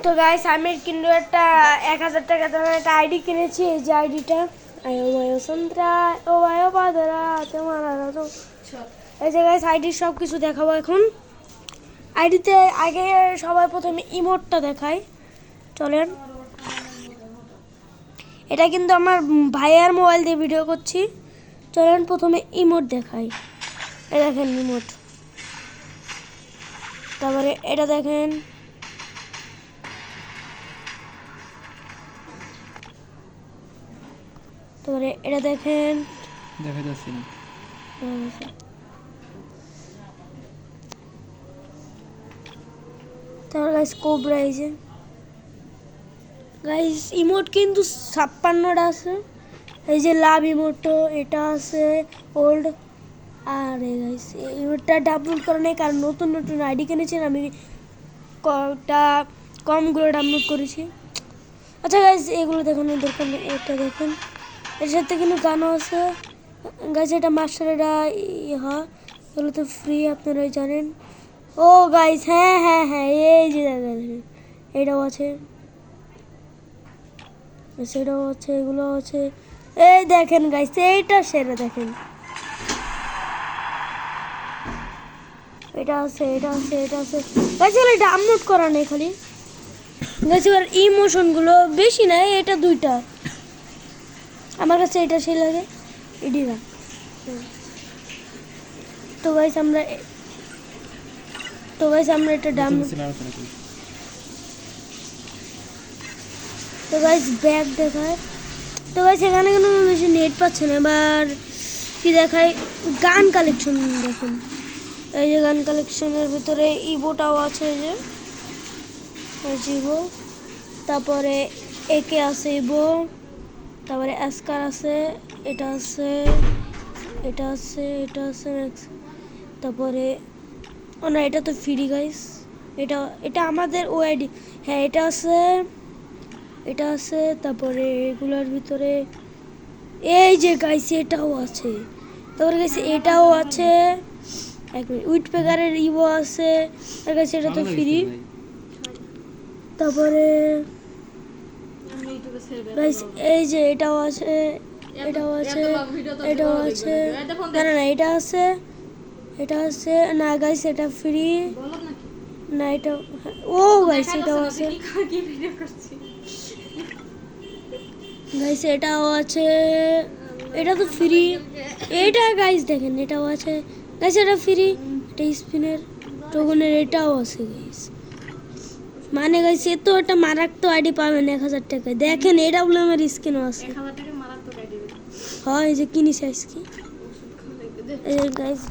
তো গাইস আমি কিন্তু একটা 1000 টাকা দামের একটা আইডি কিনেছি। এই যে আইডিটা আয়ো মায়ো সন্ত্রা ও আয়ো বাদরা তোমার তো এই যে গাইস আইডির সব কিছু দেখাবো এখন। আইডিতে আগে সবাই প্রথমে ইমোটটা দেখায়, চলেন। এটা কিন্তু আমার ভাইয়ার মোবাইল দিয়ে ভিডিও করছি, চলেন প্রথমে ইমোট দেখাই। এই দেখেন ইমোট, তারপরে এটা দেখেন, তারপরে এটা দেখেন, দেখা যাচ্ছে না। তারপরে গাইস কোবরা, এই যে গাইস ইমোট কিন্তু 56টা আছে। এই যে লাভ ইমোটটা এটা আছে ওল্ড। আর গাইস এই ইমোটটা ডাউনলোড করে নেই, কারণ নতুন নতুন আইডি কিনেছি আমি, কটা কমগুলো ডাউনলোড করেছি। আচ্ছা গাইস এগুলো দেখুন, দরকার নেই। এটা দেখুন, এর সাথে কিন্তু গানও আছে গাইস। এটা মাস্টার, এটা হ্যাঁ এগুলো তো ফ্রি, আপনারাই জানেন। ও গাইস হ্যাঁ হ্যাঁ হ্যাঁ এই যে দেখেন এটাও আছে, সেটাও আছে, এগুলো আছে। এই দেখেন গাইস এইটা সেটা দেখেন, এটা আছে, এটা আছে, এটা আছে গাইস। এগুলো ডাউনলোড করা নেই খালি গাইস। এবার ইমোশনগুলো বেশি নাই, এটা 2টা আমার কাছে, এটা সেই লাগে এডিরা। তো গাইস আমরা এটা ডাউনলোড। তো গাইস ব্যাগ দেখায়। তো গাইস এখানে কোনো বেশি নেট পাচ্ছে না। এবার কি দেখায়, গান কালেকশন দেখুন। এই যে গান কালেকশনের ভিতরে ইভোটাও আছে, এই যে ইভো, তারপরে একে আছে ইভো, তারপরে অ্যাস্কার আছে, এটা আছে, এটা আছে, এটা আছে, তারপরে ও না এটা তো ফ্রি গাইস। এটা এটা আমাদের ওআইডি, হ্যাঁ এটা আছে, এটা আছে। তারপরে এগুলোর ভিতরে এই যে গাইস এটাও আছে, তারপরে গাইস এটাও আছে। এক মিনিট, উইট পেগারের ইভো আছে, আর গাইস এটা তো ফ্রি। তারপরে গাইস এই যে এটাও আছে, এটাও আছে, এটাও আছে, না না না এটা আছে, এটা আছে না গাইস, এটা ফ্রি না। এটা ও গাইস এটাও আছে গাইস, এটাও আছে, এটা তো ফ্রি। এটা গাইস দেখেন এটাও আছে গাইস, এটা ফ্রি। এটা স্পিনের টোকনের এটাও আছে গাইস। মানে গাইস এ তো একটা মারাত্মক আইডি পাবেন 1000 টাকায়। দেখেন এটা বলে আমার স্কিনও আছে, 1000 টাকা মারাত্মক আইডি। হয় এই যে কিনিস আজকে এই গাইস।